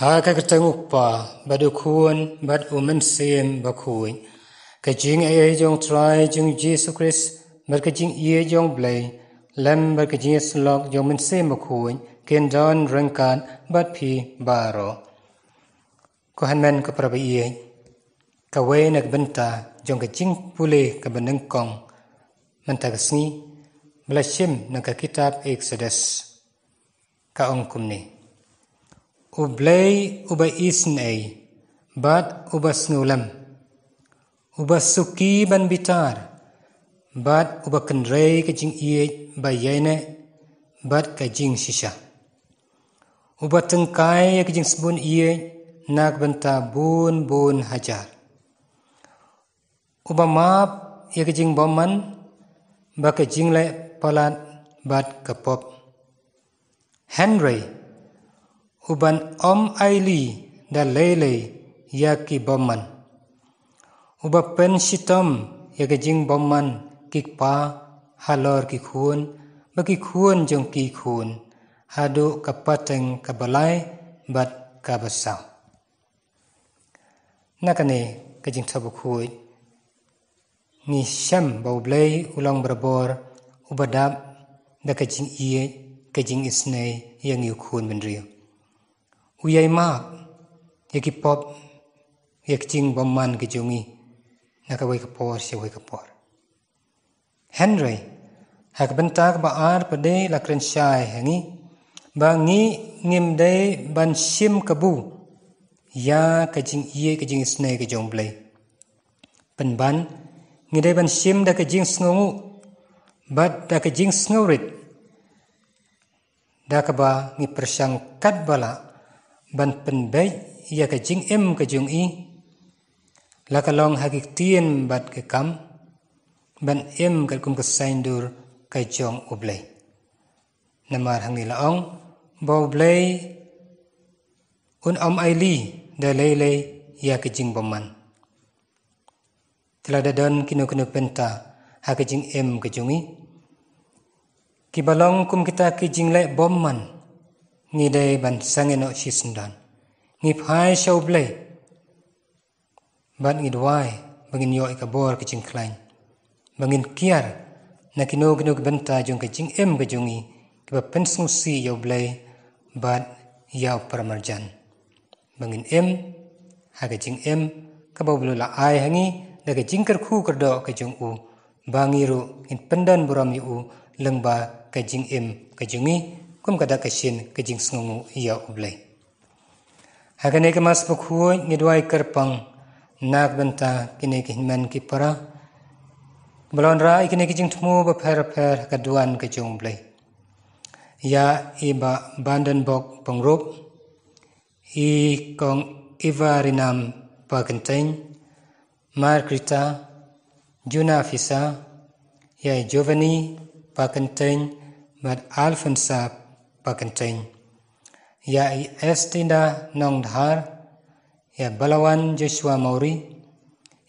Haka ketenguk pa badu kuan bad umen sem bakui kajing ay jong try jong Jesus Christ bad kajing ye jong blay lem bad kajing slok jong men sem bakui ken don rengkan bad pi baro ko hanmen ko prabi ye ka we nak benta jong kajing pule ka beneng kong mentagasni blashim nak kitab Exodus ka ong kumni Ublay uba isn ay, bad uba snulam, uba suki ban bitar, bad uba kenrei kajing iye bayane, bad kajing shisha. Uba tengkai kajing sebun iye, nak benta bun hajar. Uba maap ya kajing boman, ba kajing le palat bad kapop. Henry, uban aili da lele ya ki boman uba pen shitom ya kajing boman kikpa halor ki khun ba ki khun jong ki khun hadu kapateng kabalai bat kabasau nakane kajing tabu khui ni sham baublay ulang berbor ubadab da kajing iye kajing isnay yang yu khun benriu Uyai maap, yaki pop, yak jing boman ke jongi, naka wai kapor siya wai kapor. Henry, hak bentak baar pade lakren syai hangi, ba ngi ngim day ban shim kabu, ya kajing iye kajing isnay ke jong blay. Penban, ngi day ban shim da kajing sngongu, bat da kajing sngorit, da kaba ngi persyang kat bala, ban penbay ya kajing kajung i lakalong hagik tien bat ke kam ban kat kum kesaindur kajong ublay namar hangi laong baublay un aili da lele ya kajing boman telah dadon kino penta hagajing kajung i kibalong kum kita kajing le boman ngi day ban sangeno shisendan ngi phai shaublay ban ngi dwai bangin yo ikabor kajing klain bangin kiar na kino benta jong kajing kajungi kiba pensung si yoblay bat yaw paramarjan bangin hagajing kabawlo la ai hangi da kajing kerku kerdo kajung u bangiru in pendan buram yu lengba kajing kajungi kum kada kasin kajing sngongu iya ublay. Hagane kemas bukhuoy ngidway kerpang nak benta kini kihinman kipara balon ra ikini kajing tmu ba per kaduan kajong ublay. Ya iba bandenbok pangrup I kong Iva rinam paganteng Margrita Juna Fisa ya Giovanni paganteng mat Alfonsa paganteng ya Estinda Nongdhar ya Balawan Joshua Mauri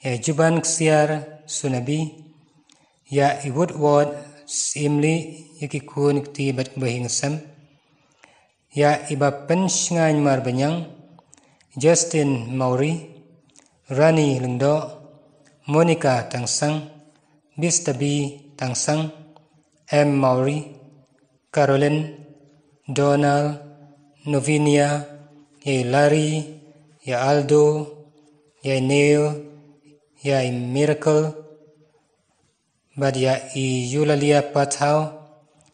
ya Juban Ksiar Sunabi ya Woodward Simli yakikun ikti bat bahingsam ya iba pensngan marbanyang Justin Mauri Rani Lengdo Monica Tangsang Bistabi Tangsang M Mauri Caroline Donald Novinia ya Larry ya Aldo ya Neil ya Miracle bad ya Eulalia Pathau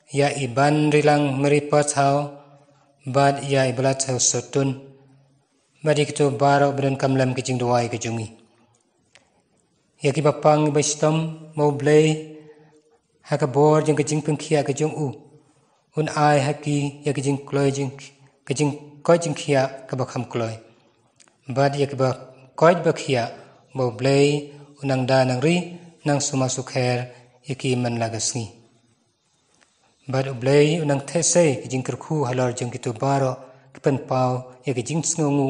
ya Iban Rilang Meri Pathau bad ya Iblathau Sotun bad ikto baro beren kamlam kajing duwai kajungi ya kibapang ibastom maublay hakabor jeng kajing pengkia kajung u un ai haki ya kajing kloy kajing koy jing kia kabakham kloy bad ya kaba koy bakhia maublay unang da nang ri nang sumasukher yaki man lagasni bad ublay unang thesay kajing kerkhu halor jeng kitu baro kipen pau ya kajing sngongu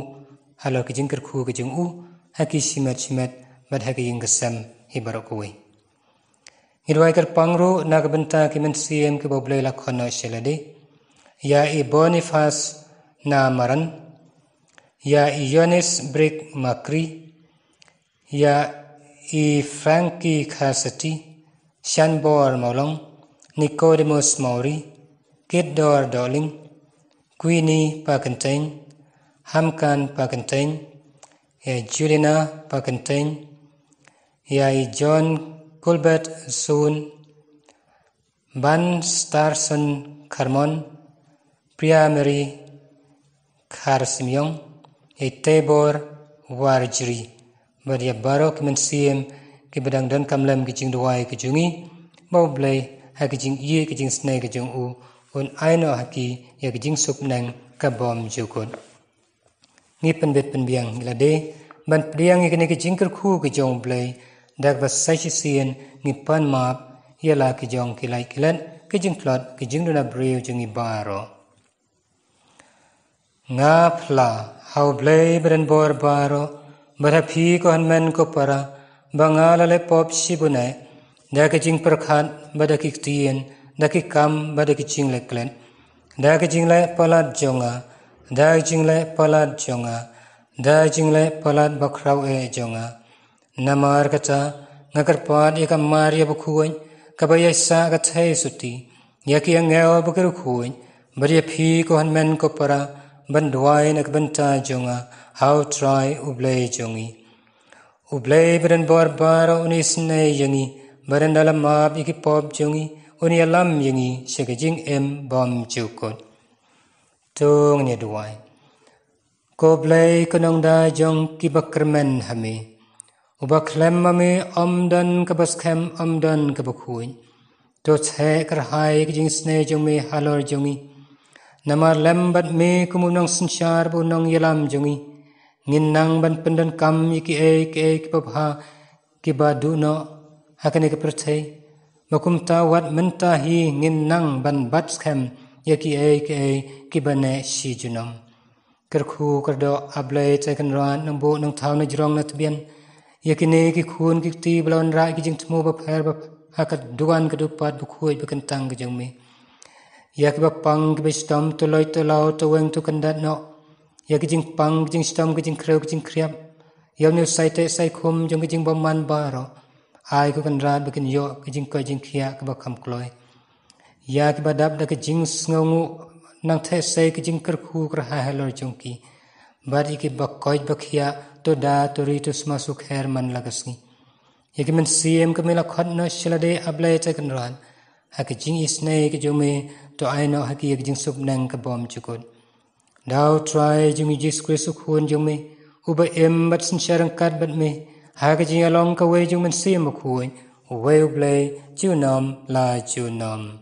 halor kajing kerkhu kajung u haki simet bad haki yingasam hibarokwe Ngidwai kerpangru nagbenta kimen siem ke boblay lakhono selade ya I Boniface na maran ya Ionis Brick Macri, ya Frankie Cassati, Shanbor Maulong, Nicodemus Mauri, Kidor Darling, Queenie Pakentain, Hamkan Pakentain, ya Juliana Pakentain, ya John Colbert Soon, Ban Starson Carmon, Priya Mary Kharsimyong, ya Tabor Warjri, Badia Barok Mensiem, Kibadang Dan Kamlam Kijing Duai Kijungi, Baublay, Hakijing Ye Kijing Snake Kijung U, Un Aino Haki, ya Kijing Supnang Kabom Jukun. Ngipan bet penbiang ngilade, ban priang ikene Kijing Kerku Kijong Blay, Dak Vas Sashisien, Ngipan Map, Yala Kijong Kilai Kilan, Kijing Plot, Kijing Duna Breu Jungi Baro. Nga Pla, How Blay Beren Bor Baro, Barapi ko hanmen ko para, Bangala le pop shibunai, Dakijing Perkat, Badakitien, Dakikam, Badakijing Leklen, Dakijing le Palad Jonga, Dakijing le Palad Jonga, Dakijing le Palad Bakrau Jonga, Namar kata, Nakarpad Ika Maria Bukuin, Kabayasa Gatay Suti, Yaki Angel Bukarukuin, Bariapi ko hanmen ko para, Banduai Nakbanta Jonga, How try Ublay Jongi. Ublay beren barbaro unis ne yangi, beren dalam map iki pop jongi, uni alam yangi, sekejing bom jukot. Tung ni duai. Ko blay kunong da jong kibakermen hame. Ubaklem mame omdan kabaskem omdan kabakuin. To tse kerhai kejing sne jong me halor jongi. Namar lembat me kumunong sensyar bunong yalam jongi. Nginang ban pendan kam iki kibabha kibaduno hakane kepercay makum tawat mentahi nginang ban batskam yaki kibane si junam kerku kerdo ablay tekan ran nang bo nang taw na jrong na tbian yaki ne ki khun ki ti blon ra ki jing tmu ba pher ba hakat duan kedupat bukhui bekentang ke jong me yak ba pang ki bestam to loy to law to weng to kandat no ya kijing pang kijing stam kijing kreu kijing kriap yam ne sai te sai khum jong kijing boman baro ai ko kan rat bakin yo kijing ko jing khia ka ba kham kloi ya ki badap da kijing sngongu nang the sai kijing kerkhu kra ha helor jong ki bari ki ba koi ba khia to da to ri to smasu khair man lagasni ya ki men cm ka mela khot no shlade ablai te kan ran ha kijing isne ki jome to ai no ha ki kijing sup nang ka bom chukot Now try jungi Jesus Christ kuon jumi uba bat sincere kat bat me haga jing along ka we jung men sim kuon we ublay junam la junam